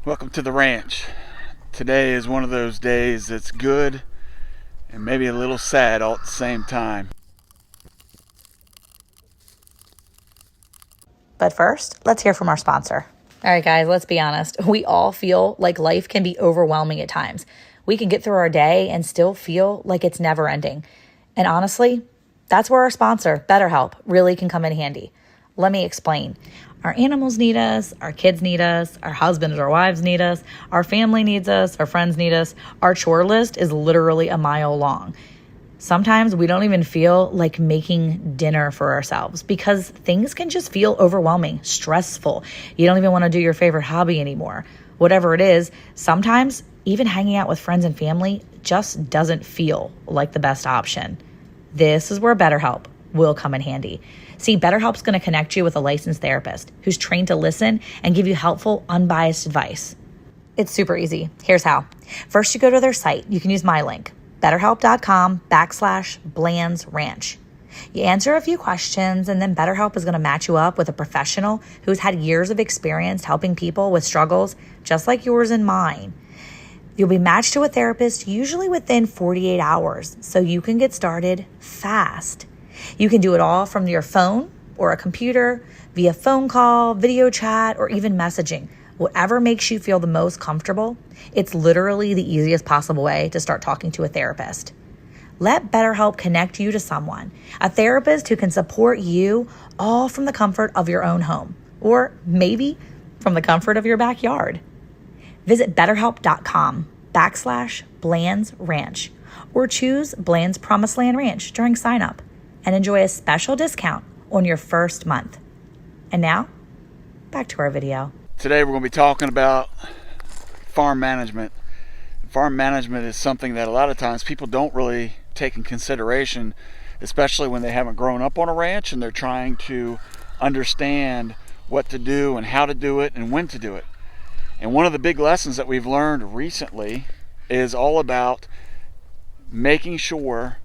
Welcome to the ranch. Today is one of those days that's good and maybe a little sad all at the same time. But first, let's hear from our sponsor. All right, guys, let's be honest. We all feel like life can be overwhelming at times. We can get through our day and still feel like it's never ending. And honestly, that's where our sponsor, BetterHelp, really can come in handy. Let me explain. Our animals need us, our kids need us, our husbands or wives need us, our family needs us, our friends need us. Our chore list is literally a mile long. Sometimes we don't even feel like making dinner for ourselves because things can just feel overwhelming, stressful. You don't even want to do your favorite hobby anymore. Whatever it is, sometimes even hanging out with friends and family just doesn't feel like the best option. This is where BetterHelp will come in handy. See, BetterHelp's going to connect you with a licensed therapist who's trained to listen and give you helpful, unbiased advice. It's super easy. Here's how. First, you go to their site. You can use my link, BetterHelp.com/BlandsRanch. You answer a few questions, and then BetterHelp is going to match you up with a professional who's had years of experience helping people with struggles just like yours and mine. You'll be matched to a therapist usually within 48 hours, so you can get started fast. You can do it all from your phone or a computer, via phone call, video chat, or even messaging. Whatever makes you feel the most comfortable, it's literally the easiest possible way to start talking to a therapist. Let BetterHelp connect you to someone, a therapist who can support you all from the comfort of your own home, or maybe from the comfort of your backyard. Visit BetterHelp.com/BlandsRanch or choose Bland's Promised Land Ranch during sign up and enjoy a special discount on your first month. And now, back to our video. Today we're going to be talking about farm management. Farm management is something that a lot of times people don't really take in consideration, especially when they haven't grown up on a ranch and they're trying to understand what to do and how to do it and when to do it. And one of the big lessons that we've learned recently is all about making sure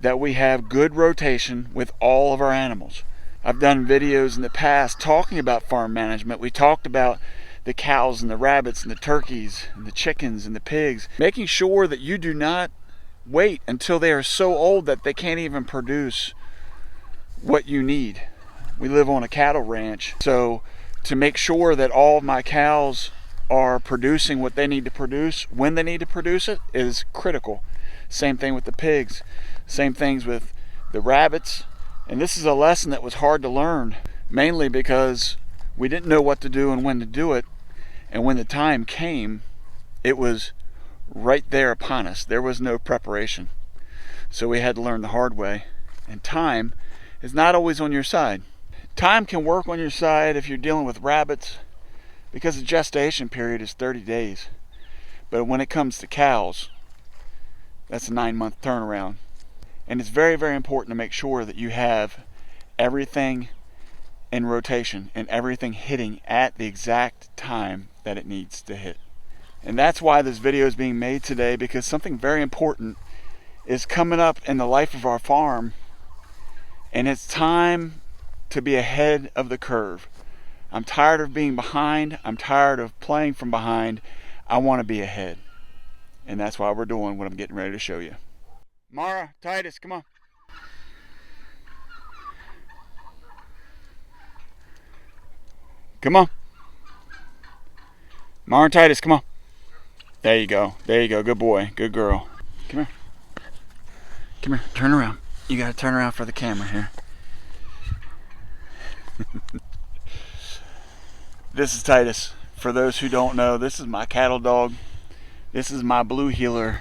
that we have good rotation with all of our animals. I've done videos in the past talking about farm management. We talked about the cows and the rabbits and the turkeys and the chickens and the pigs, making sure that you do not wait until they are so old that they can't even produce what you need. We live on a cattle ranch, so to make sure that all of my cows are producing what they need to produce when they need to produce it is critical. Same thing with the pigs, same things with the rabbits. And this is a lesson that was hard to learn, mainly because we didn't know what to do and when to do it. And when the time came, it was right there upon us. There was no preparation. So we had to learn the hard way. And time is not always on your side. Time can work on your side if you're dealing with rabbits, because the gestation period is 30 days. But when it comes to cows, that's a 9-month turnaround. And it's very, very important to make sure that you have everything in rotation and everything hitting at the exact time that it needs to hit. And that's why this video is being made today, because something very important is coming up in the life of our farm, and it's time to be ahead of the curve. I'm tired of being behind. I'm tired of playing from behind. I want to be ahead. And that's why we're doing what I'm getting ready to show you. Mara, Titus, come on. Come on. Mara and Titus, come on. There you go. There you go. Good boy. Good girl. Come here. Come here. Turn around. You got to turn around for the camera here. This is Titus. For those who don't know, this is my cattle dog. This is my blue heeler.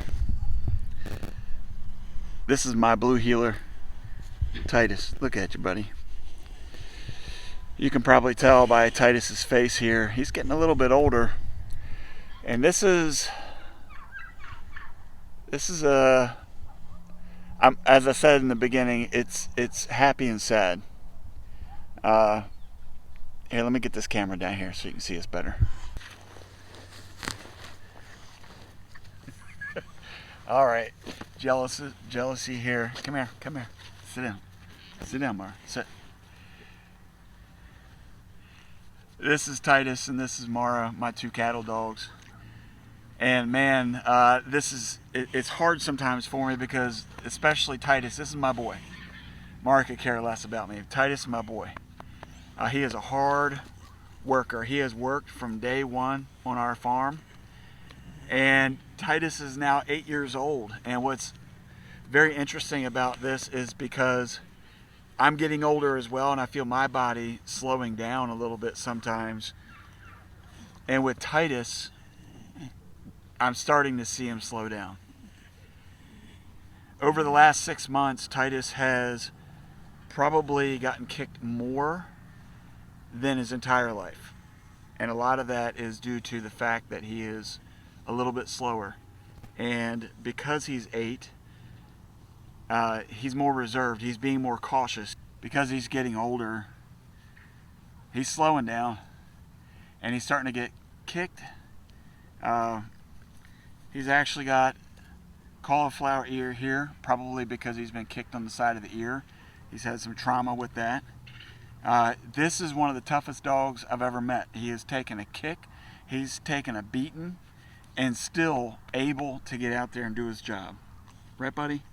This is my blue heeler, Titus. Look at you, buddy. You can probably tell by Titus's face here, he's getting a little bit older. And this is as I said in the beginning, it's happy and sad. Here, let me get this camera down here so you can see us better. All right, jealousy here. Come here. Sit down, Mara. Sit. This is Titus and this is Mara, my two cattle dogs. And man, it's hard sometimes for me because, especially Titus, this is my boy. Mara could care less about me. Titus is my boy. He is a hard worker. He has worked from day one on our farm. And Titus is now 8 years old. And what's very interesting about this is because I'm getting older as well, and I feel my body slowing down a little bit sometimes. And with Titus, I'm starting to see him slow down. Over the last 6 months, Titus has probably gotten kicked more than his entire life. And a lot of that is due to the fact that he is a little bit slower. And because he's 8, he's more reserved. He's being more cautious. Because he's getting older, he's slowing down. And he's starting to get kicked. He's actually got cauliflower ear here, probably because he's been kicked on the side of the ear. He's had some trauma with that. This is one of the toughest dogs I've ever met. He has taken a kick, he's taken a beating, and still able to get out there and do his job. Right, buddy?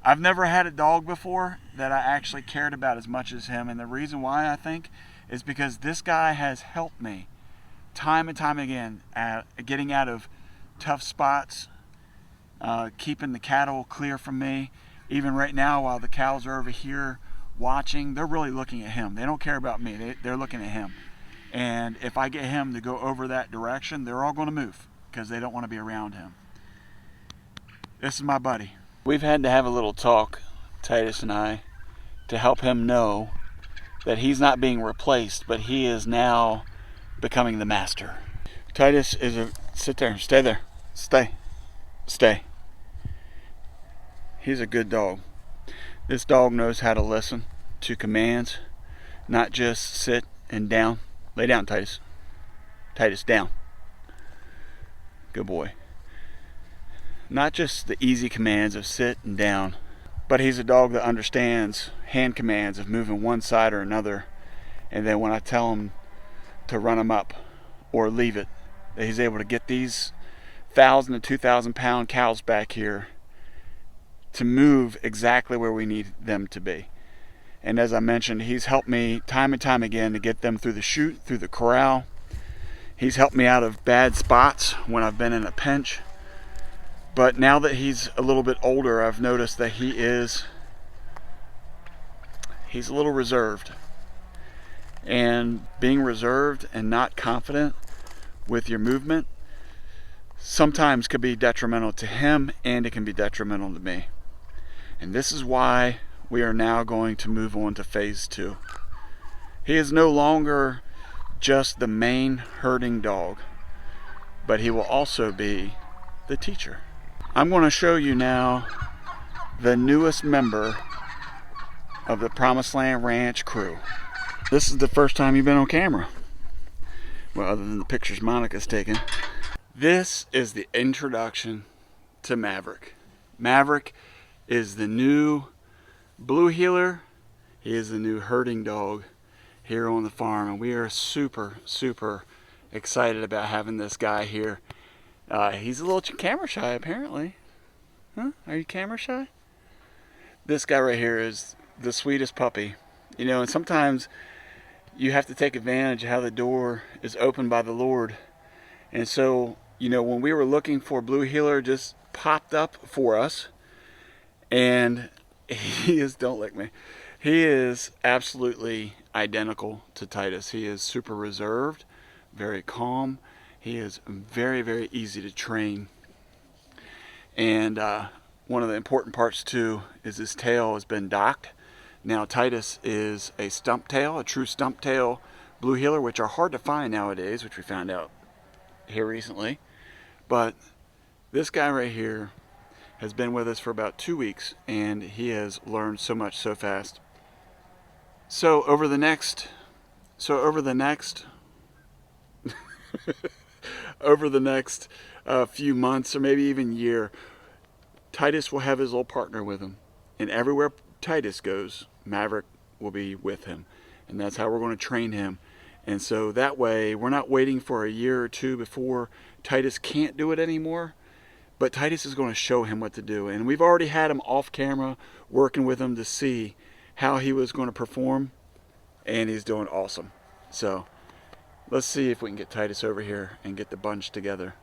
I've never had a dog before that I actually cared about as much as him, and the reason why, I think, is because this guy has helped me time and time again at getting out of tough spots, keeping the cattle clear from me. Even right now, while the cows are over here watching, they're really looking at him. They don't care about me. They're looking at him. And if I get him to go over that direction, they're all going to move because they don't want to be around him. This is my buddy. We've had to have a little talk, Titus and I, to help him know that he's not being replaced, but he is now becoming the master. Titus is sit there, stay there, stay. He's a good dog. This dog knows how to listen to commands, not just sit and down. Lay down, Titus. Titus, down. Good boy. Not just the easy commands of sit and down, but he's a dog that understands hand commands of moving one side or another. And then when I tell him to run him up or leave it, that he's able to get these 1,000 to 2,000 pound cows back here to move exactly where we need them to be. And as I mentioned, he's helped me time and time again to get them through the chute, through the corral. He's helped me out of bad spots when I've been in a pinch. But now that he's a little bit older, I've noticed that he's a little reserved. And being reserved and not confident with your movement sometimes could be detrimental to him, and it can be detrimental to me. And this is why we are now going to move on to phase 2. He is no longer just the main herding dog, but he will also be the teacher. I'm going to show you now the newest member of the Promised Land Ranch crew. This is the first time you've been on camera. Well, other than the pictures Monica's taken. This is the introduction to Maverick. Maverick is the new blue heeler. He is the new herding dog here on the farm, and we are super, super excited about having this guy here. He's a little camera shy, apparently. Huh? Are you camera shy? This guy right here is the sweetest puppy. You know, and sometimes you have to take advantage of how the door is opened by the Lord. And so, you know, when we were looking for blue heeler, just popped up for us. And he is, don't lick me, he is absolutely identical to Titus. He is super reserved, very calm. He is very, very easy to train. And one of the important parts too is his tail has been docked. Now Titus is a stump tail, a true stump tail blue heeler, which are hard to find nowadays, which we found out here recently. But this guy right here has been with us for about 2 weeks, and he has learned so much so fast. So over the next few months, or maybe even year, Titus will have his little partner with him, and everywhere Titus goes, Maverick will be with him, and that's how we're going to train him And so that way we're not waiting for a year or two before Titus can't do it anymore, but Titus is going to show him what to do. And we've already had him off camera working with him to see how he was going to perform, and he's doing awesome. So let's see if we can get Titus over here and get the bunch together.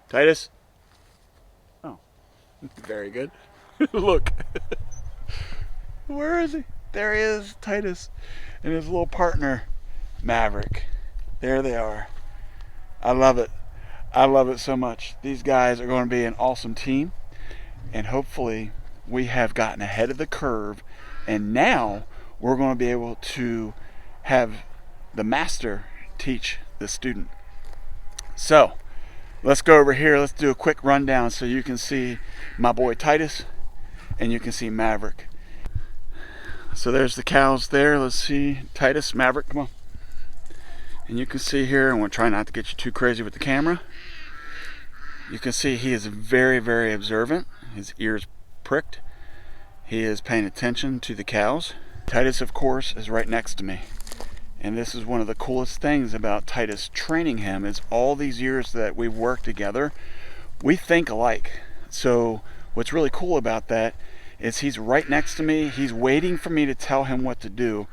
Titus? Oh, very good. Look. Where is he? There he is, Titus, and his little partner, Maverick. There they are. I love it. I love it so much. These guys are going to be an awesome team, and hopefully we have gotten ahead of the curve, and now we're going to be able to have the master teach the student. So let's go over here. Let's do a quick rundown so you can see my boy Titus and you can see Maverick. So there's the cows there. Let's see Titus, Maverick, come on. And you can see here, and we'll try not to get you too crazy with the camera. You can see he is very, very observant. His ears pricked. He is paying attention to the cows. Titus, of course, is right next to me. And this is one of the coolest things about Titus training him is all these years that we've worked together, we think alike. So what's really cool about that is he's right next to me. He's waiting for me to tell him what to do.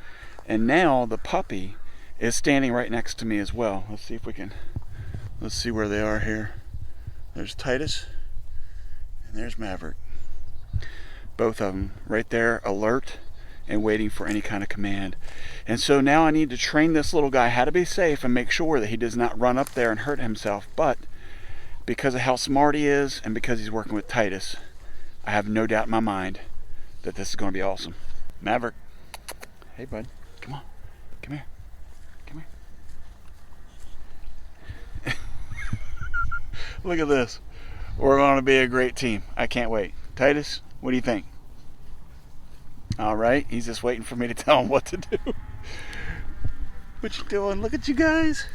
And now the puppy is standing right next to me as well. Let's see if we can, let's see where they are here. There's Titus and there's Maverick. Both of them right there, alert and waiting for any kind of command. And so now I need to train this little guy how to be safe and make sure that he does not run up there and hurt himself. But because of how smart he is and because he's working with Titus, I have no doubt in my mind that this is going to be awesome. Maverick, hey bud, come on, come here, come here. Look at this. We're going to be a great team. I can't wait. Titus, what do you think? All right, he's just waiting for me to tell him what to do. What you doing? Look at you guys.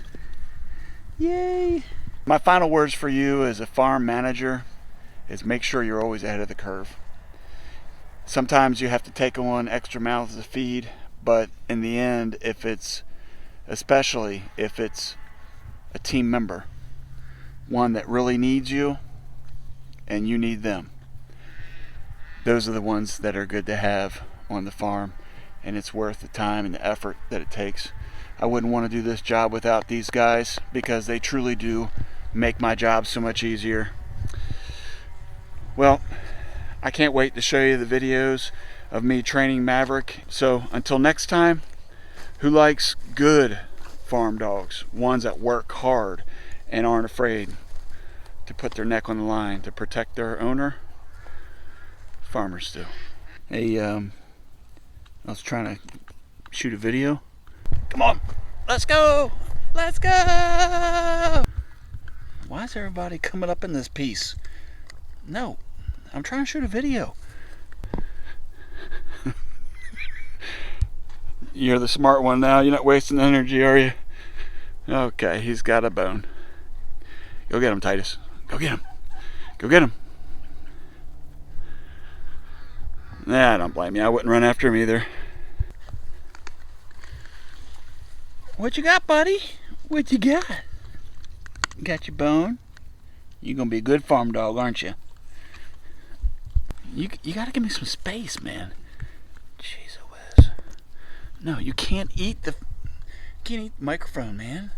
Yay. My final words for you as a farm manager is make sure you're always ahead of the curve. Sometimes you have to take on extra mouths to feed, but in the end, especially if it's a team member, one that really needs you and you need them, those are the ones that are good to have on the farm, and it's worth the time and the effort that it takes. I wouldn't want to do this job without these guys because they truly do make my job so much easier. Well, I can't wait to show you the videos of me training Maverick. So until next time, who likes good farm dogs? Ones that work hard and aren't afraid to put their neck on the line to protect their owner? Farmers do. Hey, I was trying to shoot a video. Come on, let's go! Let's go! Why is everybody coming up in this piece? No, I'm trying to shoot a video. You're the smart one now. You're not wasting energy, are you? Okay, he's got a bone. Go get him, Titus. Go get him. Go get him. Nah, I don't blame you. I wouldn't run after him either. What you got, buddy? What you got? You got your bone? You're gonna be a good farm dog, aren't you? You gotta give me some space, man. Jeez, whiz. No, you can't eat the microphone, man.